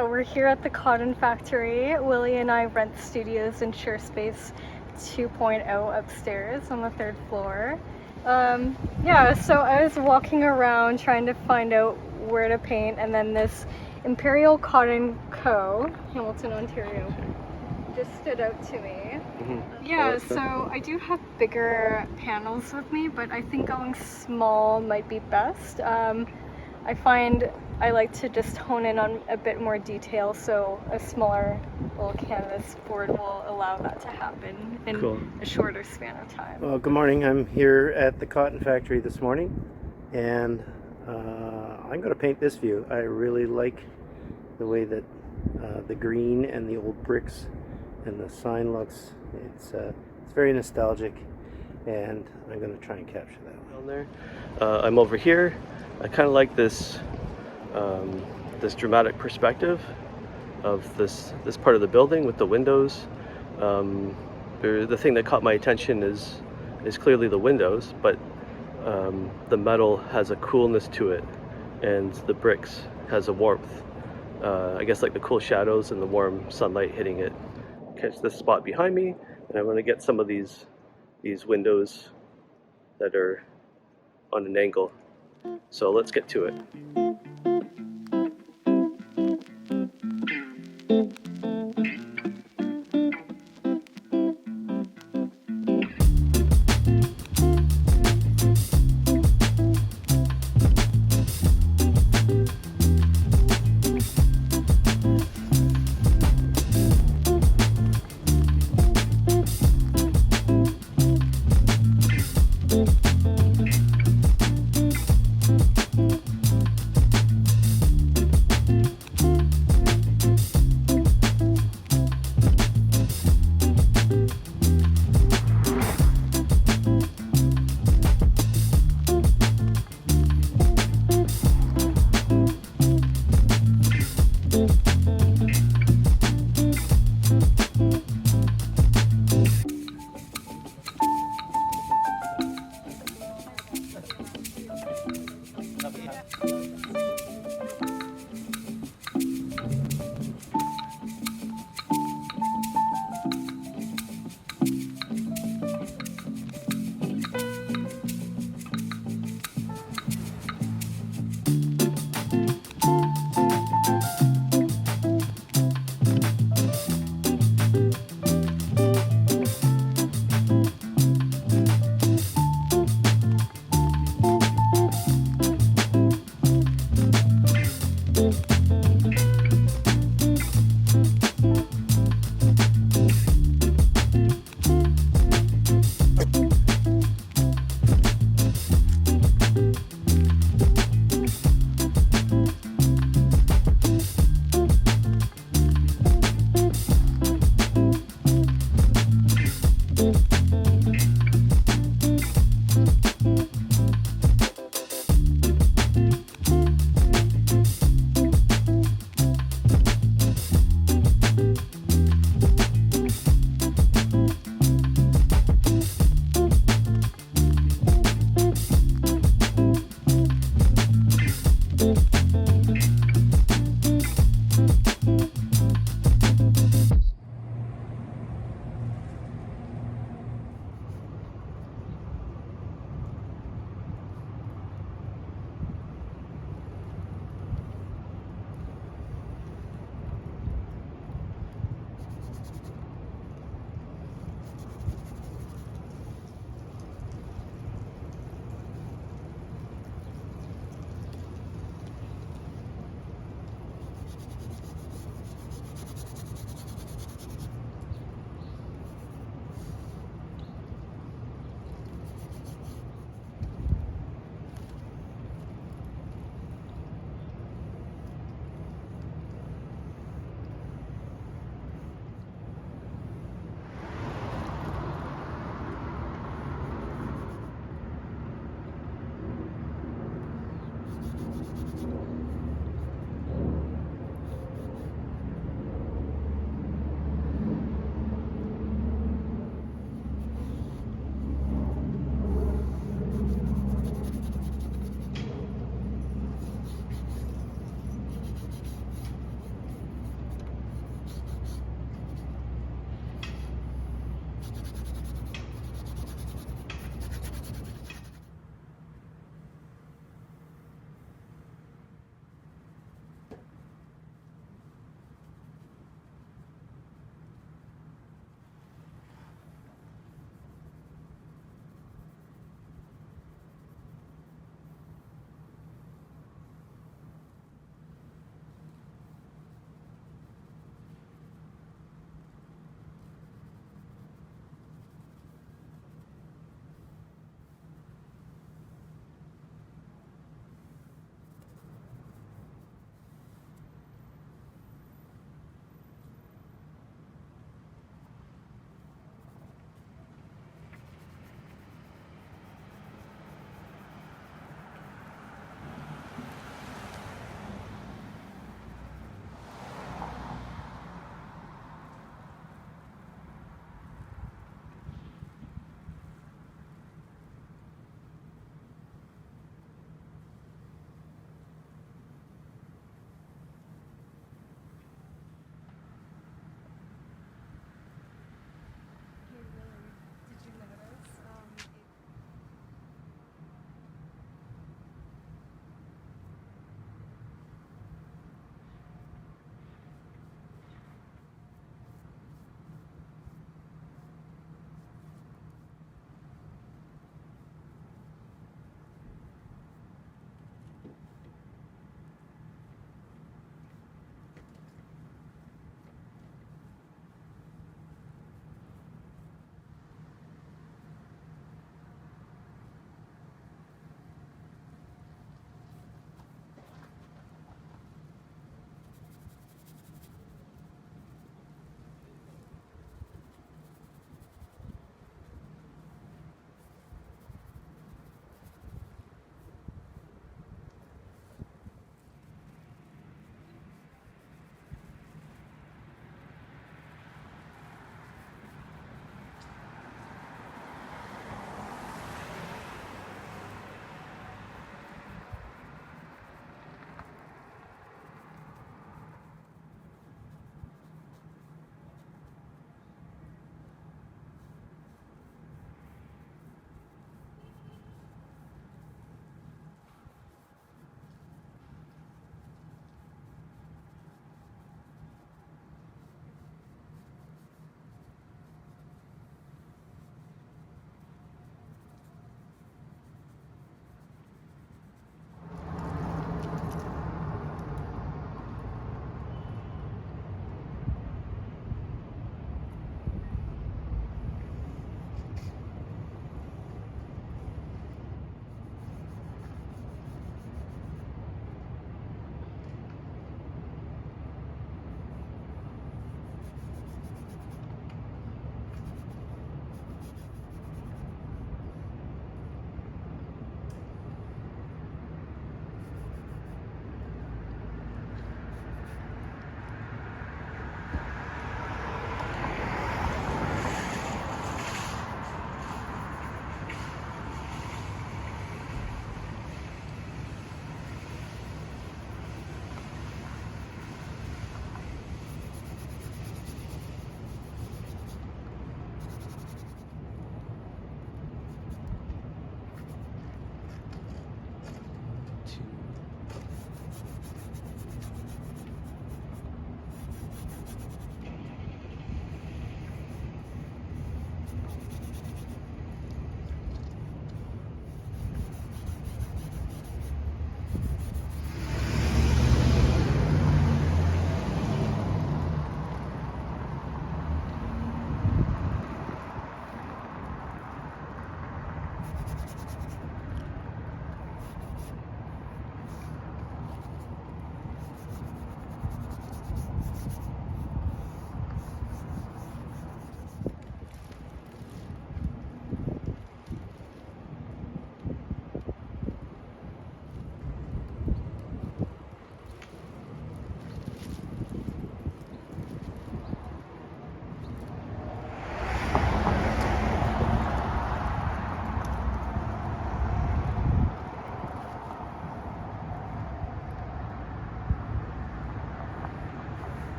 Yeah, we're here at the Cotton Factory. Willie and I rent studios in SureSpace 2.0 upstairs on the 3rd floor. Yeah, so I was walking around trying to find out where to paint, and then this Imperial Cotton Co., Hamilton, Ontario, just stood out to me. Yeah, so I do have bigger panels with me, but I think going small might be best. I find I like to just hone in on a bit more detail, so a smaller little canvas board will allow that to happen in a shorter span of time. Well, good morning. I'm here at the Cotton Factory this morning, and I'm going to paint this view. I really like the way that the green and the old bricks and the sign looks. It's very nostalgic, and I'm going to try and capture that down there. I'm over here. I kind of like this this dramatic perspective of this part of the building with the windows. The thing that caught my attention is clearly the windows, but the metal has a coolness to it, and the bricks has a warmth. I guess like the cool shadows and the warm sunlight hitting it. Catch this spot behind me, and I'm going to get some of these windows that are on an angle. So let's get to it.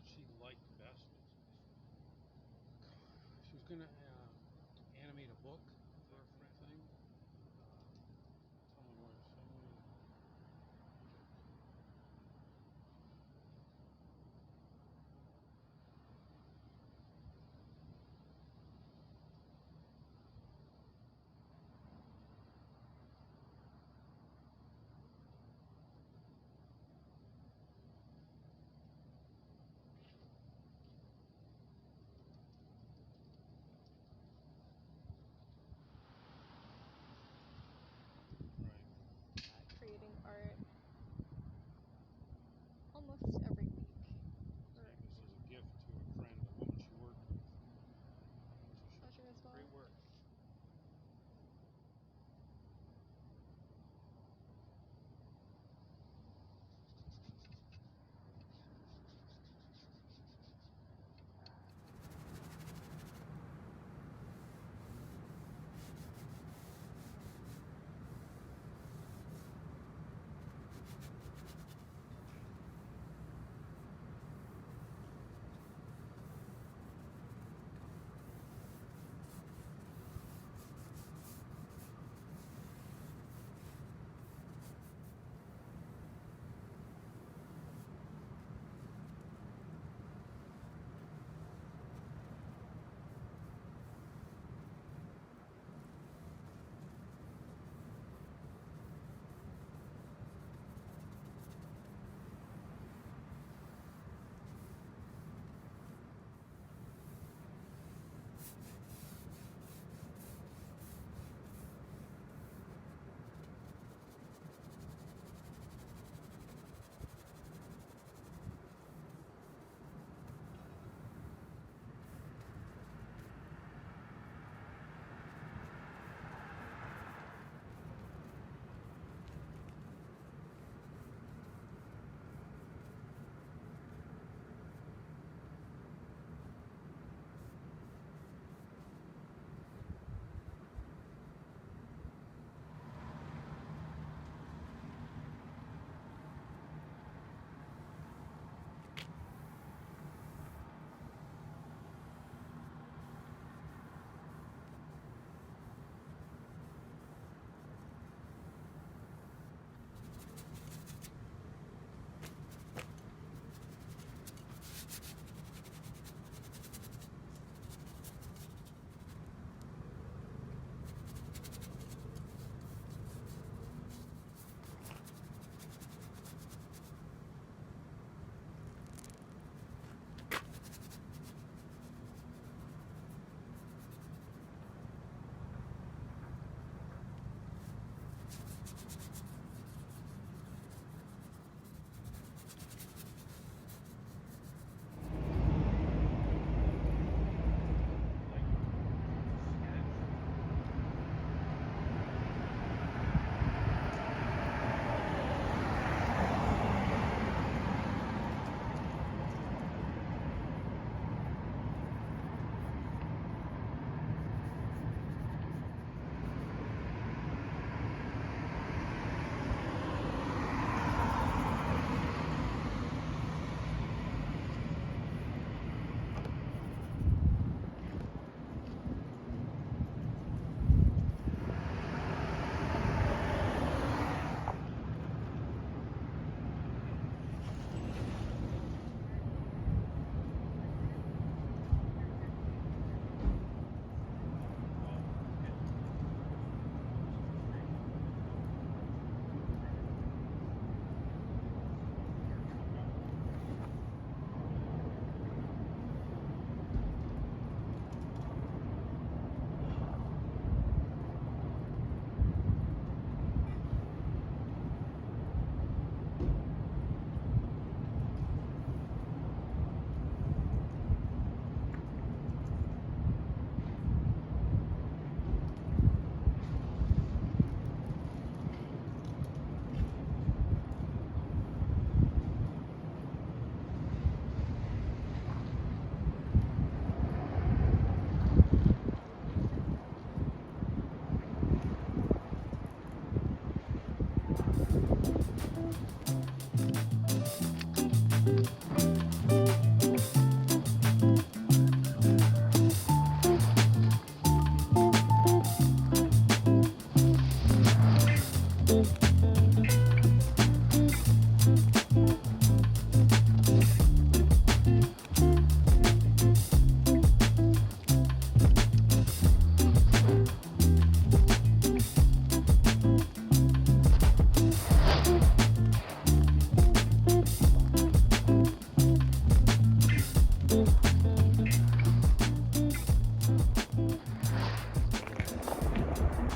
what she liked best. She was going to animate a book for a friend thing. Tell me where.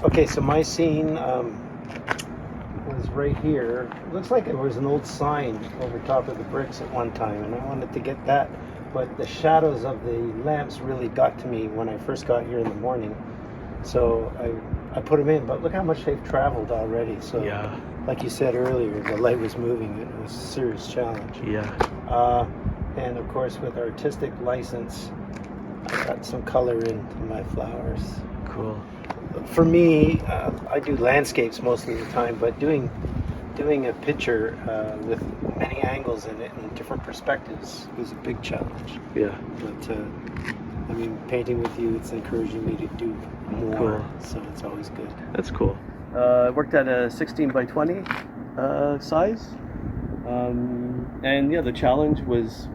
Okay, so my scene was right here. It looks like it was an old sign over top of the bricks at one time, and I wanted to get that. But the shadows of the lamps really got to me when I first got here in the morning. So I put them in, but look how much they've traveled already. So Yeah. like you said earlier, the light was moving. It was a serious challenge. Yeah. And of course, with artistic license, I got some color into my flowers. Cool. For me, I do landscapes most of the time, but doing a picture with many angles in it and different perspectives was a big challenge. Yeah. But I mean, painting with you, it's encouraging me to do more, Cool. so it's always good. That's cool. I worked at a 16 by 20 size. And yeah, the challenge was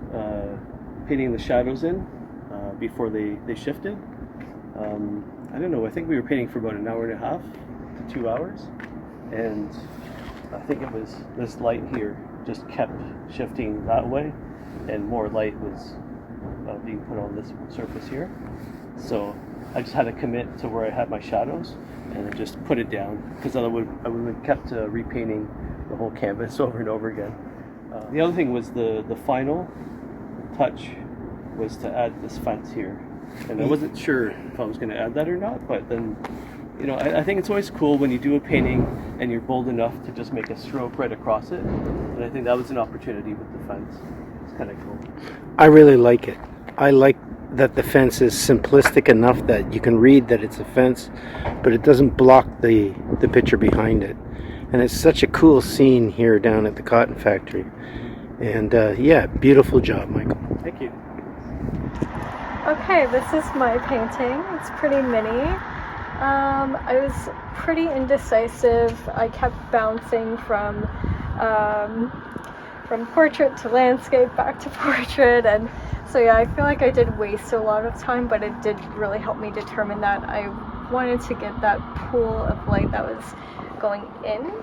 painting the shadows in before they shifted. I don't know, I think we were painting for about an hour and a half to 2 hours. And I think it was this light here just kept shifting that way, and more light was being put on this surface here. So I just had to commit to where I had my shadows and then just put it down, because I would have kept repainting the whole canvas over and over again. The other thing was the final touch was to add this fence here, and I wasn't sure if I was going to add that or not, but then, you know, I think it's always cool when you do a painting and you're bold enough to just make a stroke right across it, and I think that was an opportunity with the fence. It's kind of cool. I really like it. I like that the fence is simplistic enough that you can read that it's a fence, but it doesn't block the picture behind it. And it's such a cool scene here down at the cotton factory. And yeah, beautiful job, Michael. Thank you. Okay, this is my painting. It's pretty mini. I was pretty indecisive. I kept bouncing from portrait to landscape, back to portrait, and so yeah, I feel like I did waste a lot of time, but it did really help me determine that I wanted to get that pool of light that was going in.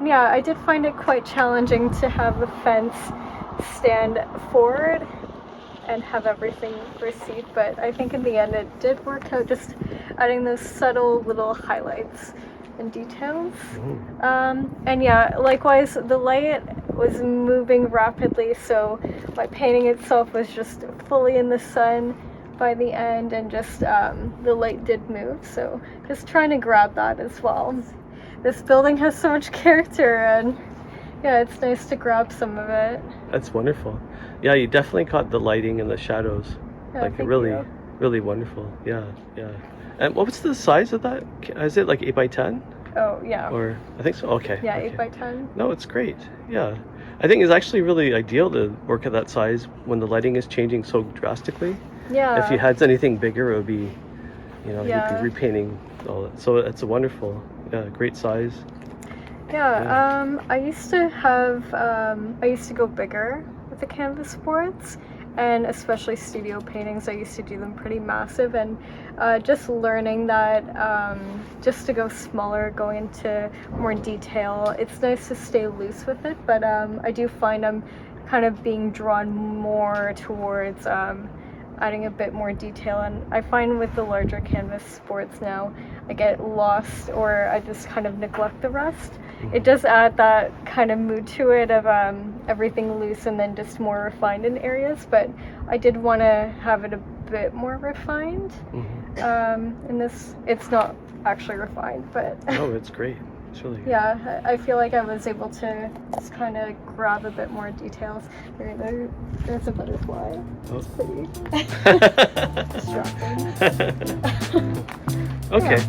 Yeah, I did find it quite challenging to have the fence stand forward and have everything recede, but I think in the end it did work out, just adding those subtle little highlights and details. And yeah, likewise, the light was moving rapidly, so my painting itself was just fully in the sun by the end, and just the light did move, so just trying to grab that as well. This building has so much character, and yeah, it's nice to grab some of it. That's wonderful. Yeah, you definitely caught the lighting and the shadows. Yeah, like thank really, you. really wonderful. Yeah, yeah. And what was the size of that? Is it like 8 by 10? Oh yeah. Or I think so. Okay. Yeah, okay. 8 by 10. No, it's great. Yeah, I think it's actually really ideal to work at that size when the lighting is changing so drastically. Yeah. If you had anything bigger, it would be, you know, Yeah. you'd be repainting all that. So it's a wonderful, great size. Yeah, I used to go bigger with the canvas boards, and especially studio paintings, I used to do them pretty massive, and just learning that just to go smaller, go into more detail, it's nice to stay loose with it, but I do find I'm kind of being drawn more towards adding a bit more detail, and I find with the larger canvas boards now, I get lost, or I just kind of neglect the rest. It does add that kind of mood to it of everything loose and then just more refined in areas, but I did want to have it a bit more refined. In this, it's not actually refined, but Oh, it's great. It's really good. yeah, I feel like I was able to just kind of grab a bit more details. There's a butterfly. It's pretty distracting. Okay. Yeah.